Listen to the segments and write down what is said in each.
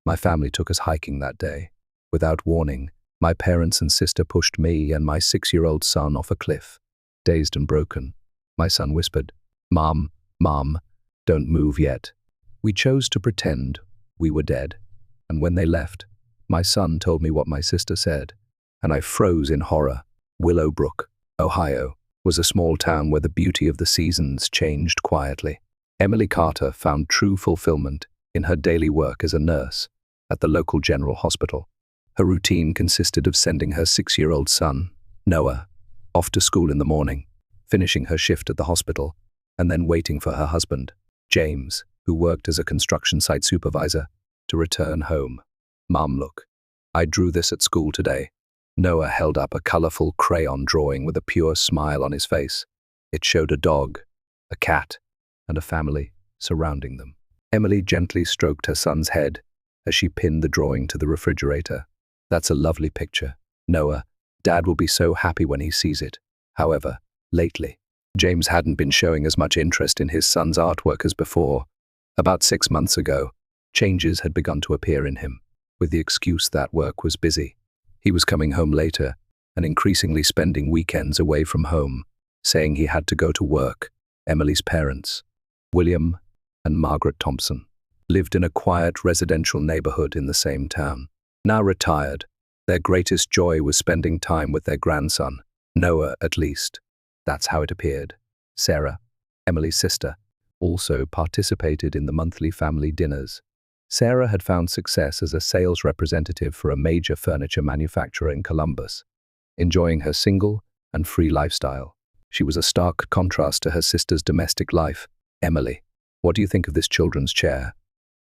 My family took us hiking that day. Without warning, my parents and sister pushed me and my 6-year-old son off a cliff. Dazed and broken, my son whispered, "Mom, Mom, don't move yet." We chose to pretend we were dead. And when they left, my son told me what my sister said, and I froze in horror. Willowbrook, Ohio, was a small town where the beauty of the seasons changed quietly. Emily Carter found true fulfillment in her daily work as a nurse at the local general hospital. Her routine consisted of sending her 6-year-old son, Noah, off to school in the morning, finishing her shift at the hospital, and then waiting for her husband, James, who worked as a construction site supervisor, to return home. "Mom, look. I drew this at school today." Noah held up a colorful crayon drawing with a pure smile on his face. It showed a dog, a cat, and a family surrounding them. Emily gently stroked her son's head as she pinned the drawing to the refrigerator. "That's a lovely picture, Noah. Dad will be so happy when he sees it." However, lately, James hadn't been showing as much interest in his son's artwork as before. About 6 months ago, changes had begun to appear in him, with the excuse that work was busy. He was coming home later and increasingly spending weekends away from home, saying he had to go to work. Emily's parents, William and Margaret Thompson, lived in a quiet residential neighborhood in the same town. Now retired, their greatest joy was spending time with their grandson, Noah at least. That's how it appeared. Sarah, Emily's sister, also participated in the monthly family dinners. Sarah had found success as a sales representative for a major furniture manufacturer in Columbus, enjoying her single and free lifestyle. She was a stark contrast to her sister's domestic life. "Emily, what do you think of this children's chair?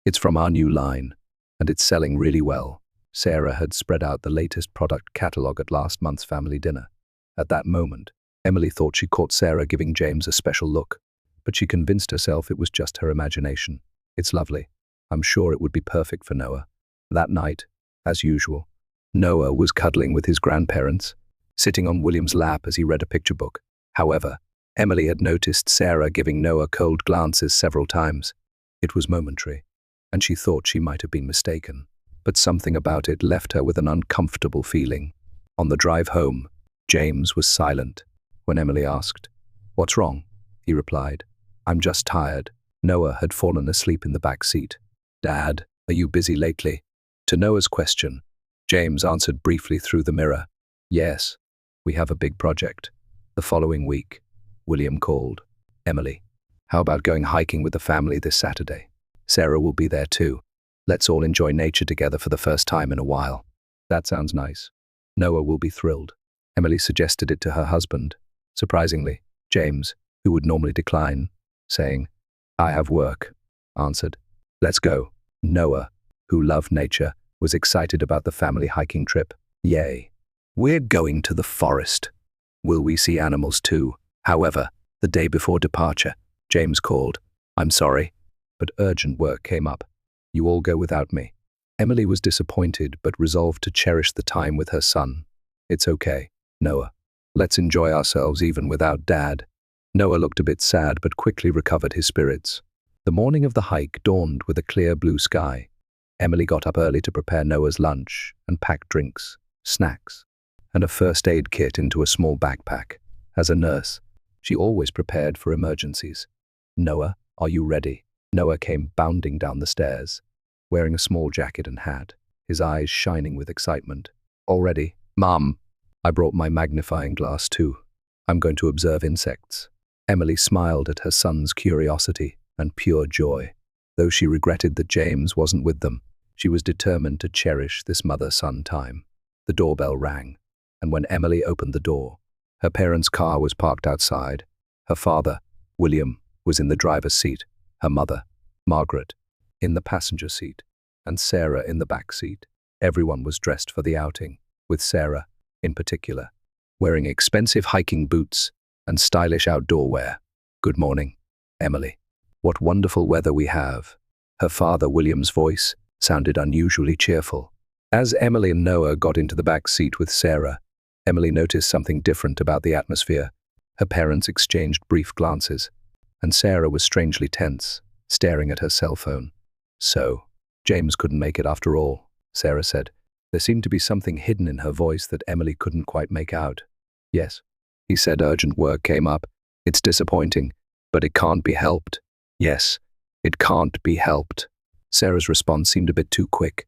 It's from our new line, and it's selling really well." Sarah had spread out the latest product catalog at last month's family dinner. At that moment, Emily thought she caught Sarah giving James a special look, but she convinced herself it was just her imagination. "It's lovely. I'm sure it would be perfect for Noah." That night, as usual, Noah was cuddling with his grandparents, sitting on William's lap as he read a picture book. However, Emily had noticed Sarah giving Noah cold glances several times. It was momentary, and she thought she might have been mistaken, but something about it left her with an uncomfortable feeling. On the drive home, James was silent. When Emily asked, "What's wrong?" he replied, "I'm just tired." Noah had fallen asleep in the back seat. "Dad, are you busy lately?" To Noah's question, James answered briefly through the mirror, "Yes, we have a big project." The following week, William called. "Emily, how about going hiking with the family this Saturday? Sarah will be there too. Let's all enjoy nature together for the first time in a while." "That sounds nice. Noah will be thrilled." Emily suggested it to her husband. Surprisingly, James, who would normally decline, saying, "I have work," answered, "Let's go." Noah, who loved nature, was excited about the family hiking trip. "Yay. We're going to the forest. Will we see animals too?" However, the day before departure, James called. "I'm sorry, but urgent work came up. You all go without me." Emily was disappointed but resolved to cherish the time with her son. "It's okay, Noah. Let's enjoy ourselves even without Dad." Noah looked a bit sad but quickly recovered his spirits. The morning of the hike dawned with a clear blue sky. Emily got up early to prepare Noah's lunch and pack drinks, snacks, and a first aid kit into a small backpack. As a nurse, she always prepared for emergencies. "Noah, are you ready?" Noah came bounding down the stairs, wearing a small jacket and hat, his eyes shining with excitement. "All ready, Mom. I brought my magnifying glass too. I'm going to observe insects." Emily smiled at her son's curiosity and pure joy. Though she regretted that James wasn't with them, she was determined to cherish this mother-son time. The doorbell rang, and when Emily opened the door, her parents' car was parked outside. Her father, William, was in the driver's seat, her mother, Margaret, in the passenger seat, and Sarah in the back seat. Everyone was dressed for the outing, with Sarah, in particular, wearing expensive hiking boots and stylish outdoor wear. "Good morning, Emily. What wonderful weather we have." Her father, William's voice, sounded unusually cheerful. As Emily and Noah got into the back seat with Sarah, Emily noticed something different about the atmosphere. Her parents exchanged brief glances, and Sarah was strangely tense, staring at her cell phone. "So, James couldn't make it after all, Sarah said. There seemed to be something hidden in her voice that Emily couldn't quite make out. Yes, he said. Urgent work came up. It's disappointing, but it can't be helped. Yes, it can't be helped. Sarah's response seemed a bit too quick.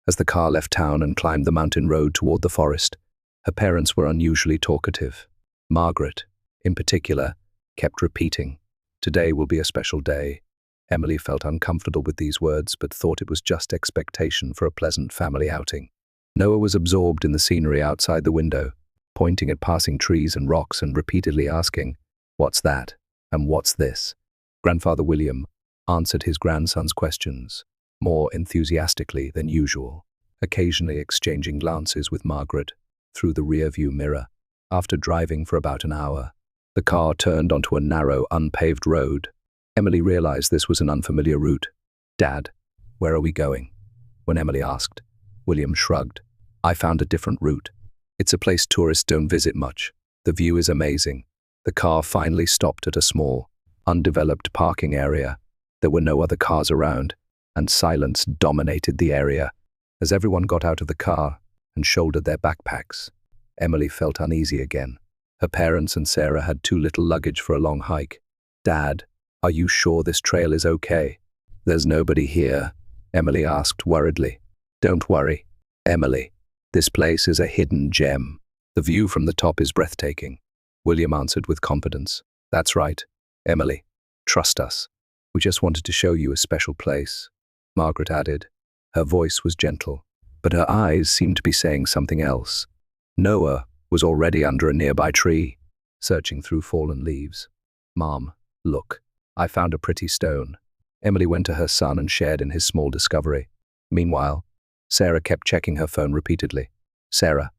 As the car left town and climbed the mountain road toward the forest, her parents were unusually talkative. Margaret, in particular, kept repeating, "Today will be a special day." Emily felt uncomfortable with these words, but thought it was just expectation for a pleasant family outing. Noah was absorbed in the scenery outside the window, pointing at passing trees and rocks and repeatedly asking, "What's that? And what's this?" Grandfather William answered his grandson's questions, more enthusiastically than usual, occasionally exchanging glances with Margaret through the rear-view mirror. After driving for about an hour, the car turned onto a narrow, unpaved road. Emily realized this was an unfamiliar route. "Dad, where are we going?" When Emily asked, William shrugged. "I found a different route. It's a place tourists don't visit much. The view is amazing." The car finally stopped at a small, undeveloped parking area. There were no other cars around, and silence dominated the area. As everyone got out of the car and shouldered their backpacks, Emily felt uneasy again. Her parents and Sarah had too little luggage for a long hike. "Dad, are you sure this trail is okay?" "There's nobody here," Emily asked worriedly. "Don't worry, Emily. This place is a hidden gem. The view from the top is breathtaking," William answered with confidence. "That's right, Emily. Trust us. We just wanted to show you a special place," Margaret added. Her voice was gentle, but her eyes seemed to be saying something else. Noah was already under a nearby tree, searching through fallen leaves. "Mom, look, I found a pretty stone." Emily went to her son and shared in his small discovery. Meanwhile, Sarah kept checking her phone repeatedly. "Sarah,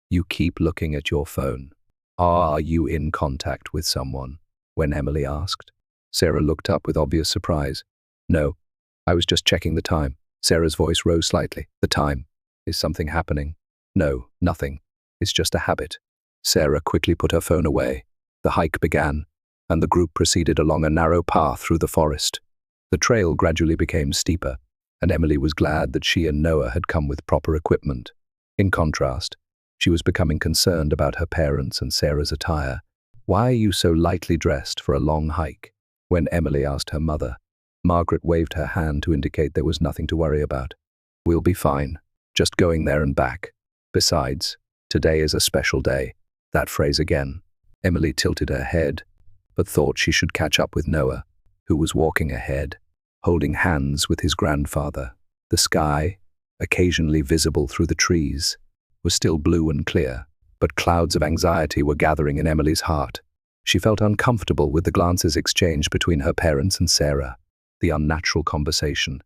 you keep looking at your phone. Are you in contact with someone?" when Emily asked. Sarah looked up with obvious surprise. "No, I was just checking the time." Sarah's voice rose slightly. "The time? Is something happening?" "No, nothing. It's just a habit." Sarah quickly put her phone away. The hike began, and the group proceeded along a narrow path through the forest. The trail gradually became steeper, and Emily was glad that she and Noah had come with proper equipment. In contrast, she was becoming concerned about her parents and Sarah's attire. "Why are you so lightly dressed for a long hike?" when Emily asked her mother. Margaret waved her hand to indicate there was nothing to worry about. "We'll be fine, just going there and back. Besides, today is a special day." That phrase again. Emily tilted her head, but thought she should catch up with Noah, who was walking ahead, holding hands with his grandfather. The sky, occasionally visible through the trees, was still blue and clear, but clouds of anxiety were gathering in Emily's heart. She felt uncomfortable with the glances exchanged between her parents and Sarah, the unnatural conversation,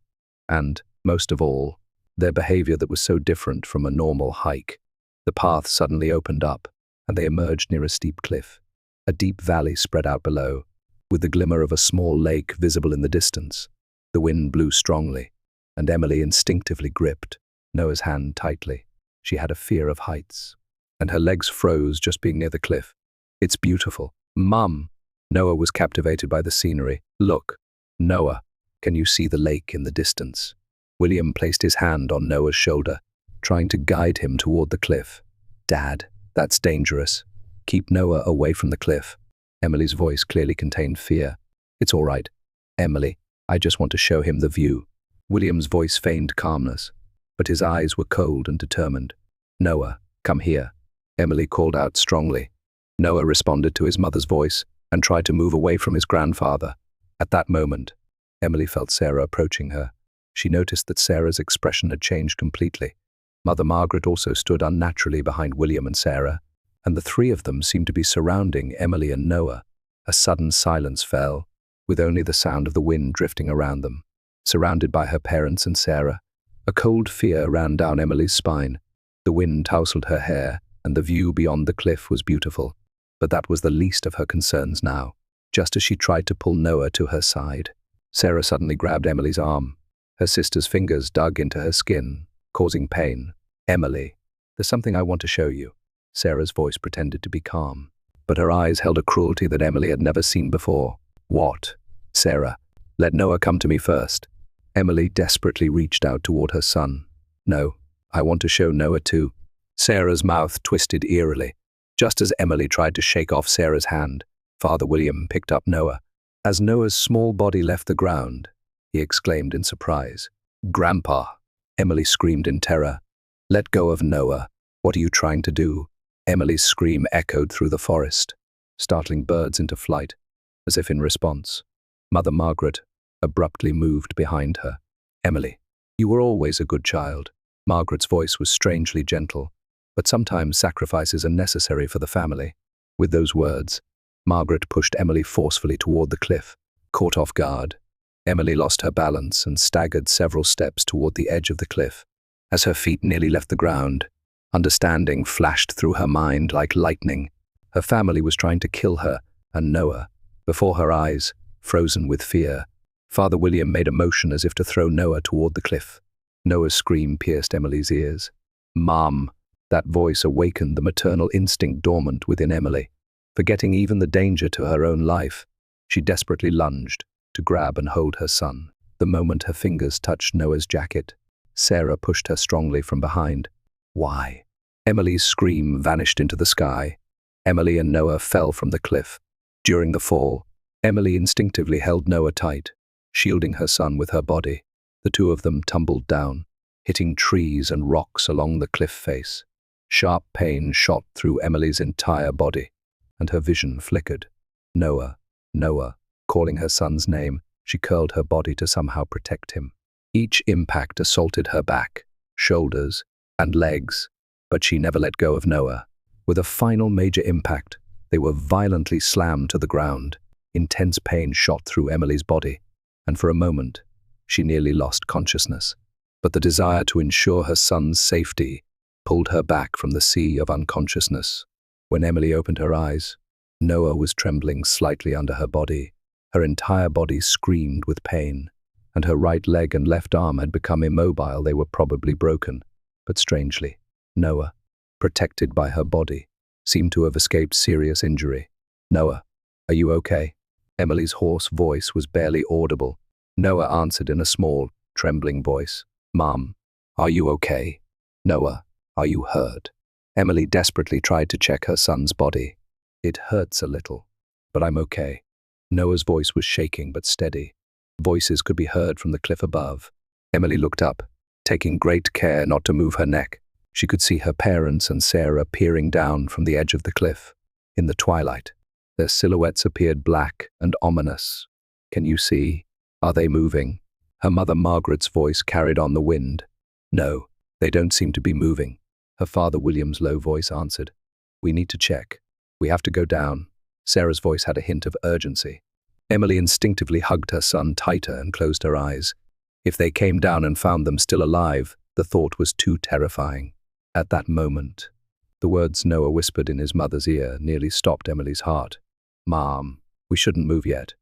and, most of all, their behavior that was so different from a normal hike. The path suddenly opened up, and they emerged near a steep cliff. A deep valley spread out below, with the glimmer of a small lake visible in the distance. The wind blew strongly, and Emily instinctively gripped Noah's hand tightly. She had a fear of heights, and her legs froze just being near the cliff. "It's beautiful." "Mum!" Noah was captivated by the scenery. "Look, Noah, can you see the lake in the distance?" William placed his hand on Noah's shoulder, trying to guide him toward the cliff. "Dad, that's dangerous. Keep Noah away from the cliff." Emily's voice clearly contained fear. "It's all right, Emily. I just want to show him the view." William's voice feigned calmness, but his eyes were cold and determined. "Noah, come here," Emily called out strongly. Noah responded to his mother's voice and tried to move away from his grandfather. At that moment, Emily felt Sarah approaching her. She noticed that Sarah's expression had changed completely. Mother Margaret also stood unnaturally behind William and Sarah, and the three of them seemed to be surrounding Emily and Noah. A sudden silence fell, with only the sound of the wind drifting around them. Surrounded by her parents and Sarah, a cold fear ran down Emily's spine. The wind tousled her hair, and the view beyond the cliff was beautiful. But that was the least of her concerns now. Just as she tried to pull Noah to her side, Sarah suddenly grabbed Emily's arm. Her sister's fingers dug into her skin, causing pain. "Emily, there's something I want to show you." Sarah's voice pretended to be calm, but her eyes held a cruelty that Emily had never seen before. "What?" "Sarah, let Noah come to me first." Emily desperately reached out toward her son. No, I want to show Noah too. Sarah's mouth twisted eerily. Just as Emily tried to shake off Sarah's hand, Father William picked up Noah. As Noah's small body left the ground, he exclaimed in surprise. "Grandpa!" Emily screamed in terror. "Let go of Noah. What are you trying to do?" Emily's scream echoed through the forest, startling birds into flight, as if in response. Mother Margaret abruptly moved behind her. "Emily, you were always a good child." Margaret's voice was strangely gentle, but sometimes sacrifices are necessary for the family. With those words, Margaret pushed Emily forcefully toward the cliff. Caught off guard, Emily lost her balance and staggered several steps toward the edge of the cliff. As her feet nearly left the ground, understanding flashed through her mind like lightning. Her family was trying to kill her and Noah. Before her eyes, frozen with fear, Father William made a motion as if to throw Noah toward the cliff. Noah's scream pierced Emily's ears. "Mom!" That voice awakened the maternal instinct dormant within Emily. Forgetting even the danger to her own life, she desperately lunged to grab and hold her son. The moment her fingers touched Noah's jacket, Sarah pushed her strongly from behind. "Why?" Emily's scream vanished into the sky. Emily and Noah fell from the cliff. During the fall, Emily instinctively held Noah tight, shielding her son with her body. The two of them tumbled down, hitting trees and rocks along the cliff face. Sharp pain shot through Emily's entire body, and her vision flickered. "Noah, Noah," calling her son's name, she curled her body to somehow protect him. Each impact assaulted her back, shoulders, and legs, but she never let go of Noah. With a final major impact, they were violently slammed to the ground. Intense pain shot through Emily's body, and for a moment, she nearly lost consciousness. But the desire to ensure her son's safety pulled her back from the sea of unconsciousness. When Emily opened her eyes, Noah was trembling slightly under her body. Her entire body screamed with pain, and her right leg and left arm had become immobile. They were probably broken. But strangely, Noah, protected by her body, seemed to have escaped serious injury. "Noah, are you okay?" Emily's hoarse voice was barely audible. Noah answered in a small, trembling voice. "Mom, are you okay? Noah, are you hurt?" Emily desperately tried to check her son's body. "It hurts a little, but I'm okay." Noah's voice was shaking but steady. Voices could be heard from the cliff above. Emily looked up, taking great care not to move her neck. She could see her parents and Sarah peering down from the edge of the cliff. In the twilight, their silhouettes appeared black and ominous. "Can you see? Are they moving?" Her mother Margaret's voice carried on the wind. "No, they don't seem to be moving." Her father William's low voice answered. "We need to check. We have to go down." Sarah's voice had a hint of urgency. Emily instinctively hugged her son tighter and closed her eyes. If they came down and found them still alive, the thought was too terrifying. At that moment, the words Noah whispered in his mother's ear nearly stopped Emily's heart. "Mom, we shouldn't move yet."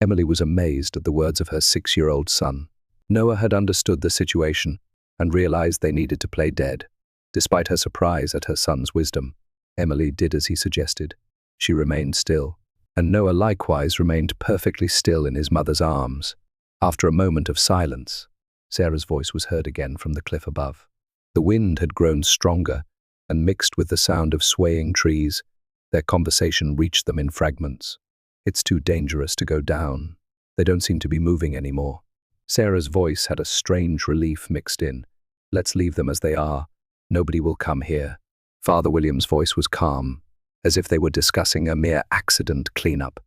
Emily was amazed at the words of her 6-year-old son. Noah had understood the situation and realized they needed to play dead. Despite her surprise at her son's wisdom, Emily did as he suggested. She remained still, and Noah likewise remained perfectly still in his mother's arms. After a moment of silence, Sarah's voice was heard again from the cliff above. The wind had grown stronger, and mixed with the sound of swaying trees, their conversation reached them in fragments. "It's too dangerous to go down. They don't seem to be moving anymore." Sarah's voice had a strange relief mixed in. "Let's leave them as they are. Nobody will come here." Father William's voice was calm, as if they were discussing a mere accident cleanup.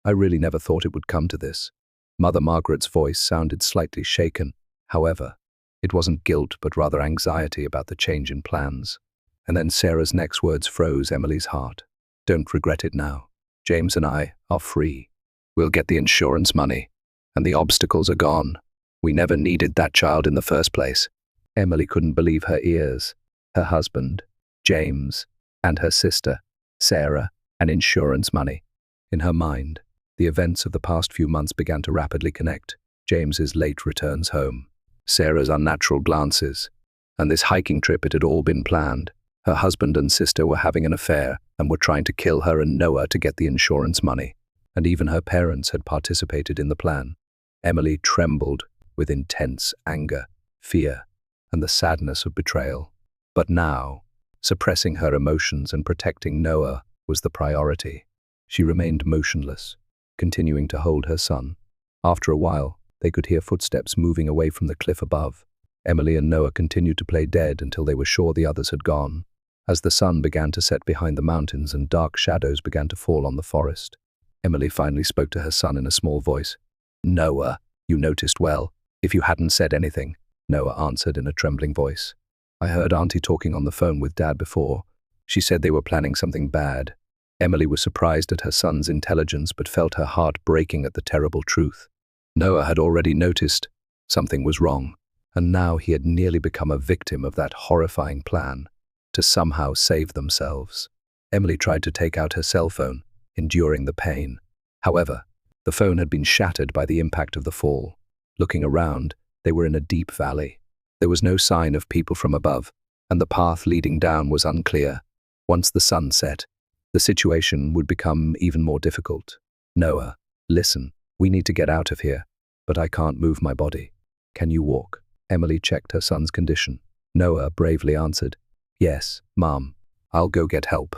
"I really never thought it would come to this." Mother Margaret's voice sounded slightly shaken. However, it wasn't guilt but rather anxiety about the change in plans. And then Sarah's next words froze Emily's heart. "Don't regret it now. James and I are free. We'll get the insurance money, and the obstacles are gone. We never needed that child in the first place." Emily couldn't believe her ears. Her husband, James, and her sister, Sarah, and insurance money. In her mind, the events of the past few months began to rapidly connect. James's late returns home, Sarah's unnatural glances, and this hiking trip. It had all been planned. Her husband and sister were having an affair and were trying to kill her and Noah to get the insurance money. And even her parents had participated in the plan. Emily trembled with intense anger, fear, and the sadness of betrayal. But now, suppressing her emotions and protecting Noah was the priority. She remained motionless, continuing to hold her son. After a while, they could hear footsteps moving away from the cliff above. Emily and Noah continued to play dead until they were sure the others had gone. As the sun began to set behind the mountains and dark shadows began to fall on the forest, Emily finally spoke to her son in a small voice. "Noah, you noticed well. If you hadn't said anything," Noah answered in a trembling voice. "I heard Auntie talking on the phone with Dad before. She said they were planning something bad." Emily was surprised at her son's intelligence but felt her heart breaking at the terrible truth. Noah had already noticed something was wrong, and now he had nearly become a victim of that horrifying plan to somehow save themselves. Emily tried to take out her cell phone, enduring the pain. However, the phone had been shattered by the impact of the fall. Looking around, they were in a deep valley. There was no sign of people from above, and the path leading down was unclear. Once the sun set, the situation would become even more difficult. "Noah, listen, we need to get out of here, but I can't move my body. Can you walk?" Emily checked her son's condition. Noah bravely answered, "Yes, Mom, I'll go get help."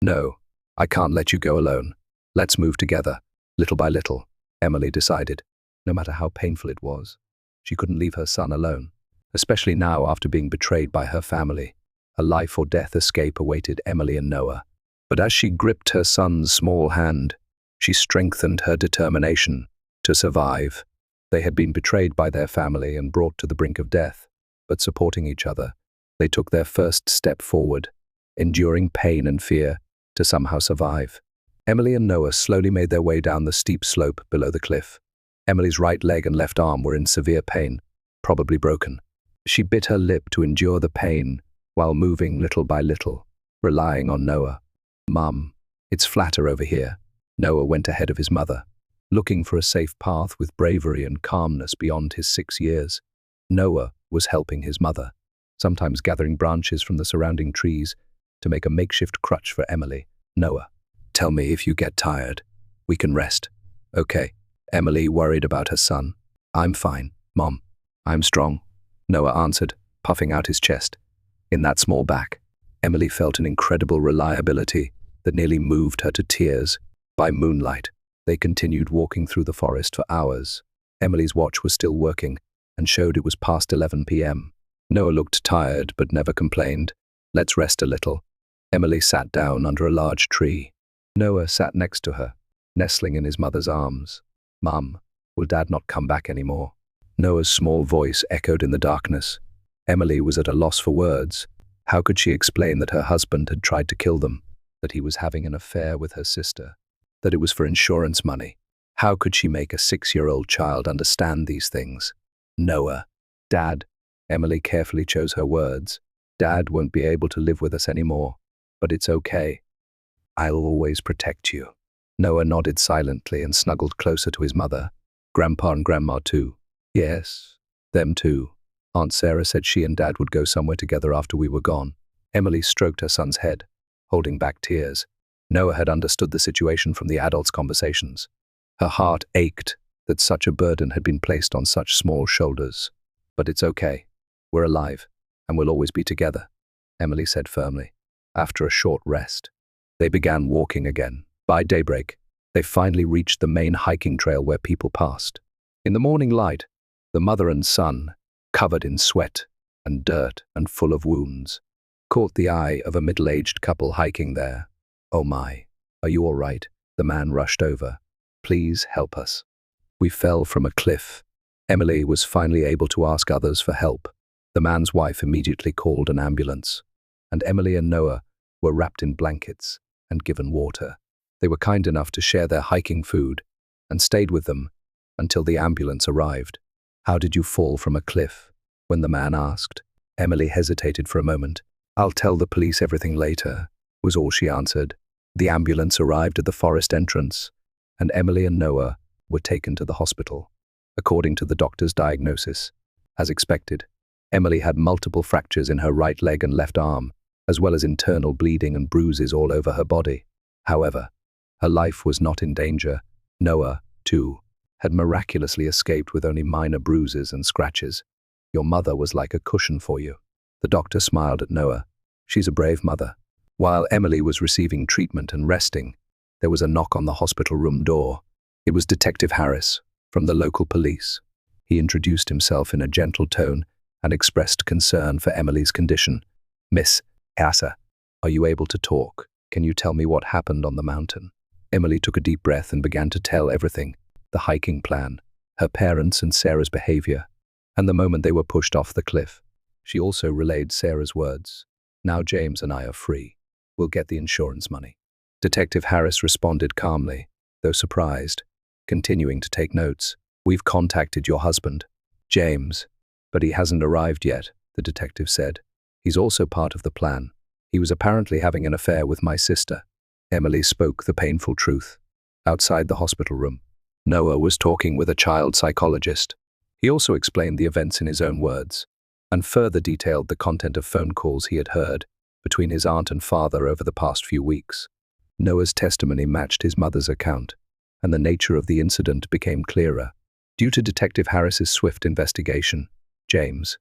"No, I can't let you go alone. Let's move together, little by little," Emily decided. No matter how painful it was, she couldn't leave her son alone, especially now after being betrayed by her family. A life or death escape awaited Emily and Noah. But as she gripped her son's small hand, she strengthened her determination to survive. They had been betrayed by their family and brought to the brink of death, but supporting each other, they took their first step forward, enduring pain and fear to somehow survive. Emily and Noah slowly made their way down the steep slope below the cliff. Emily's right leg and left arm were in severe pain, probably broken. She bit her lip to endure the pain while moving little by little, relying on Noah. "Mum, it's flatter over here." Noah went ahead of his mother, looking for a safe path with bravery and calmness beyond his 6 years. Noah was helping his mother, sometimes gathering branches from the surrounding trees to make a makeshift crutch for Emily. "Noah, tell me if you get tired. We can rest." "Okay." Emily worried about her son. "I'm fine, Mom. I'm strong," Noah answered, puffing out his chest. In that small back, Emily felt an incredible reliability that nearly moved her to tears. By moonlight, they continued walking through the forest for hours. Emily's watch was still working and showed it was past 11 p.m. Noah looked tired but never complained. "Let's rest a little." Emily sat down under a large tree. Noah sat next to her, nestling in his mother's arms. "Mum, will Dad not come back anymore?" Noah's small voice echoed in the darkness. Emily was at a loss for words. How could she explain that her husband had tried to kill them, that he was having an affair with her sister, that it was for insurance money? How could she make a 6-year-old child understand these things? "Noah, Dad," Emily carefully chose her words. "Dad won't be able to live with us anymore, but it's okay. I'll always protect you." Noah nodded silently and snuggled closer to his mother. "Grandpa and Grandma too?" "Yes, them too. Aunt Sarah said she and Dad would go somewhere together after we were gone." Emily stroked her son's head, holding back tears. Noah had understood the situation from the adults' conversations. Her heart ached that such a burden had been placed on such small shoulders. "But it's okay. We're alive, and we'll always be together," Emily said firmly. After a short rest, they began walking again. By daybreak, they finally reached the main hiking trail where people passed. In the morning light, the mother and son, covered in sweat and dirt and full of wounds, caught the eye of a middle-aged couple hiking there. "Oh my, are you all right?" The man rushed over. "Please help us. We fell from a cliff." Emily was finally able to ask others for help. The man's wife immediately called an ambulance, and Emily and Noah were wrapped in blankets and given water. They were kind enough to share their hiking food and stayed with them until the ambulance arrived. "How did you fall from a cliff?" when the man asked. Emily hesitated for a moment. "I'll tell the police everything later," was all she answered. The ambulance arrived at the forest entrance, and Emily and Noah were taken to the hospital. According to the doctor's diagnosis, as expected, Emily had multiple fractures in her right leg and left arm, as well as internal bleeding and bruises all over her body. However, her life was not in danger. Noah, too, had miraculously escaped with only minor bruises and scratches. Your mother was like a cushion for you. The doctor smiled at Noah. She's a brave mother. While Emily was receiving treatment and resting, there was a knock on the hospital room door. It was Detective Harris, from the local police. He introduced himself in a gentle tone and expressed concern for Emily's condition. "Miss Asa, are you able to talk? Can you tell me what happened on the mountain?" Emily took a deep breath and began to tell everything: the hiking plan, her parents and Sarah's behavior, and the moment they were pushed off the cliff. She also relayed Sarah's words. "Now James and I are free. We'll get the insurance money." Detective Harris responded calmly, though surprised, continuing to take notes. "We've contacted your husband, James, but he hasn't arrived yet," the detective said. "He's also part of the plan. He was apparently having an affair with my sister." Emily spoke the painful truth. Outside the hospital room, Noah was talking with a child psychologist. He also explained the events in his own words, and further detailed the content of phone calls he had heard between his aunt and father over the past few weeks. Noah's testimony matched his mother's account, and the nature of the incident became clearer. Due to Detective Harris's swift investigation, James,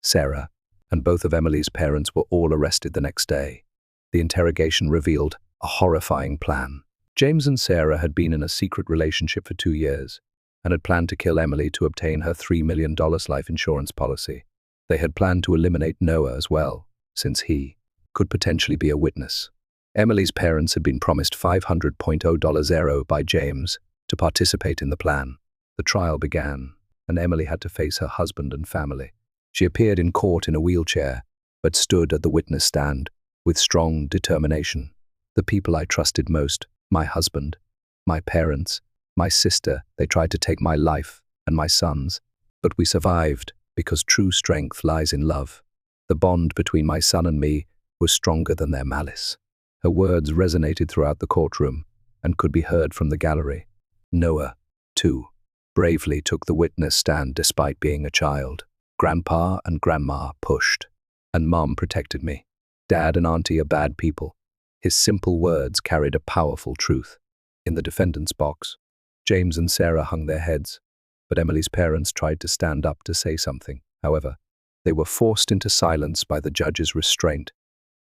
Sarah, and both of Emily's parents were all arrested the next day. The interrogation revealed a horrifying plan. James and Sarah had been in a secret relationship for 2 years and had planned to kill Emily to obtain her $3 million life insurance policy. They had planned to eliminate Noah as well, since he could potentially be a witness. Emily's parents had been promised $500,000 by James to participate in the plan. The trial began, and Emily had to face her husband and family. She appeared in court in a wheelchair, but stood at the witness stand with strong determination. "The people I trusted most, my husband, my parents, my sister, they tried to take my life and my son's, but we survived because true strength lies in love. The bond between my son and me was stronger than their malice." Her words resonated throughout the courtroom and could be heard from the gallery. Noah, too, bravely took the witness stand despite being a child. "Grandpa and Grandma pushed, and Mom protected me. Dad and Auntie are bad people." His simple words carried a powerful truth. In the defendant's box, James and Sarah hung their heads, but Emily's parents tried to stand up to say something. However, they were forced into silence by the judge's restraint.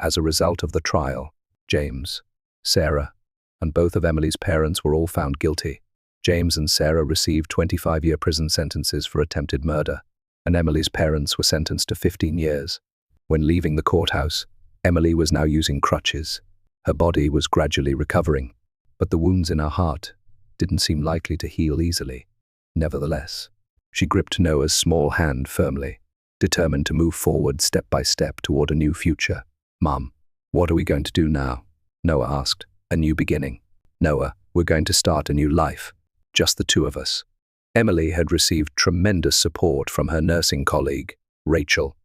As a result of the trial, James, Sarah, and both of Emily's parents were all found guilty. James and Sarah received 25-year prison sentences for attempted murder, and Emily's parents were sentenced to 15 years. When leaving the courthouse, Emily was now using crutches. Her body was gradually recovering, but the wounds in her heart didn't seem likely to heal easily. Nevertheless, she gripped Noah's small hand firmly, determined to move forward step by step toward a new future. "Mom, what are we going to do now?" Noah asked. "A new beginning. Noah, we're going to start a new life. Just the two of us." Emily had received tremendous support from her nursing colleague, Rachel,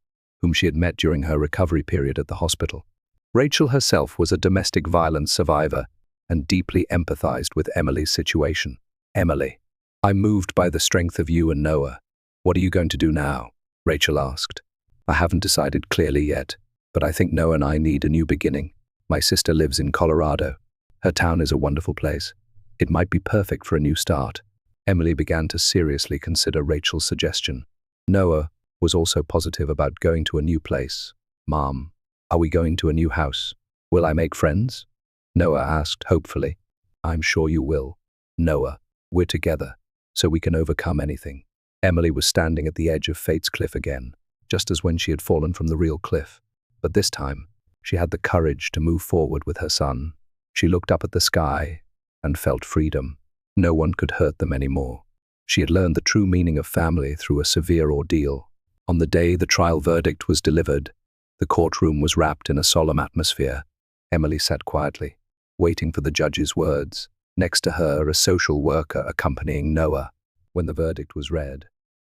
whom she had met during her recovery period at the hospital. Rachel herself was a domestic violence survivor and deeply empathized with Emily's situation. "Emily, I'm moved by the strength of you and Noah. What are you going to do now?" Rachel asked. "I haven't decided clearly yet, but I think Noah and I need a new beginning. My sister lives in Colorado. Her town is a wonderful place. It might be perfect for a new start." Emily began to seriously consider Rachel's suggestion. Noah was also positive about going to a new place. "Mom, are we going to a new house? Will I make friends?" Noah asked hopefully. "I'm sure you will. Noah, we're together, so we can overcome anything." Emily was standing at the edge of fate's cliff again, just as when she had fallen from the real cliff. But this time, she had the courage to move forward with her son. She looked up at the sky and felt freedom. No one could hurt them anymore. She had learned the true meaning of family through a severe ordeal. On the day the trial verdict was delivered, the courtroom was wrapped in a solemn atmosphere. Emily sat quietly, waiting for the judge's words. Next to her, a social worker accompanying Noah. When the verdict was read,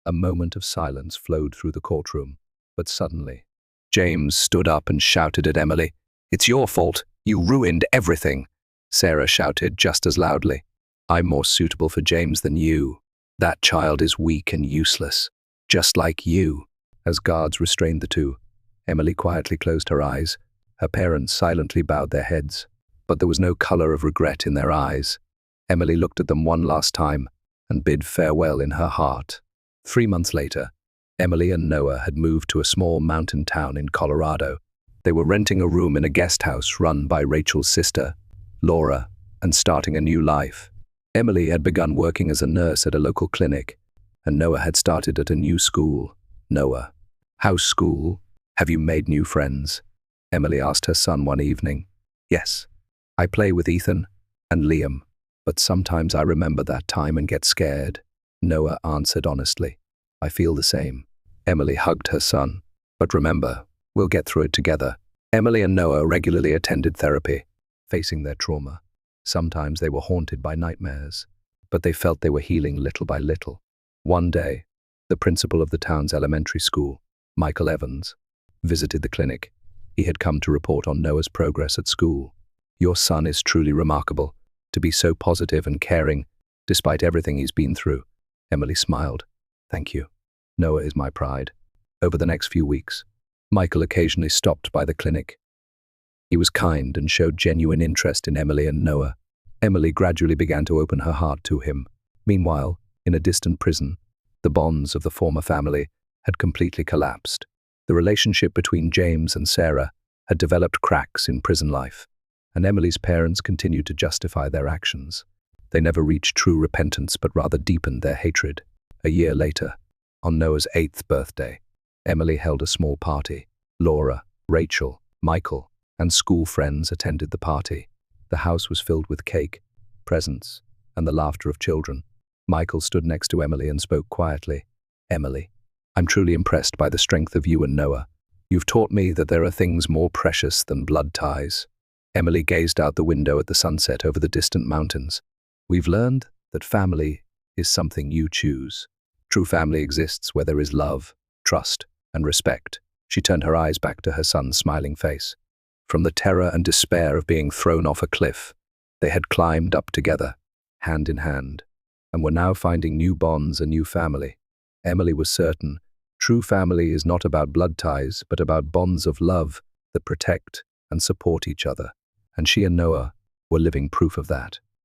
a moment of silence flowed through the courtroom. But suddenly, James stood up and shouted at Emily, "It's your fault. You ruined everything." Sarah shouted just as loudly, "I'm more suitable for James than you. That child is weak and useless, just like you." As guards restrained the two, Emily quietly closed her eyes. Her parents silently bowed their heads, but there was no color of regret in their eyes. Emily looked at them one last time, and bid farewell in her heart. 3 months later, Emily and Noah had moved to a small mountain town in Colorado. They were renting a room in a guest house run by Rachel's sister, Laura, and starting a new life. Emily had begun working as a nurse at a local clinic, and Noah had started at a new school. Noah, how's school? Have you made new friends? Emily asked her son one evening. Yes, I play with Ethan and Liam, but sometimes I remember that time and get scared. Noah answered honestly. I feel the same. Emily hugged her son. But remember, we'll get through it together. Emily and Noah regularly attended therapy, facing their trauma. Sometimes they were haunted by nightmares, but they felt they were healing little by little. One day, the principal of the town's elementary school, Michael Evans, visited the clinic. He had come to report on Noah's progress at school. Your son is truly remarkable, to be so positive and caring, despite everything he's been through. Emily smiled. Thank you. Noah is my pride. Over the next few weeks, Michael occasionally stopped by the clinic. He was kind and showed genuine interest in Emily and Noah. Emily gradually began to open her heart to him. Meanwhile, in a distant prison, the bonds of the former family had completely collapsed. The relationship between James and Sarah had developed cracks in prison life, and Emily's parents continued to justify their actions. They never reached true repentance, but rather deepened their hatred. A year later, on Noah's 8th birthday, Emily held a small party. Laura, Rachel, Michael, and school friends attended the party. The house was filled with cake, presents, and the laughter of children. Michael stood next to Emily and spoke quietly. Emily, I'm truly impressed by the strength of you and Noah. You've taught me that there are things more precious than blood ties. Emily gazed out the window at the sunset over the distant mountains. We've learned that family is something you choose. True family exists where there is love, trust, and respect. She turned her eyes back to her son's smiling face. From the terror and despair of being thrown off a cliff, they had climbed up together, hand in hand, and were now finding new bonds, a new family. Emily was certain true family is not about blood ties, but about bonds of love that protect and support each other. And she and Noah were living proof of that.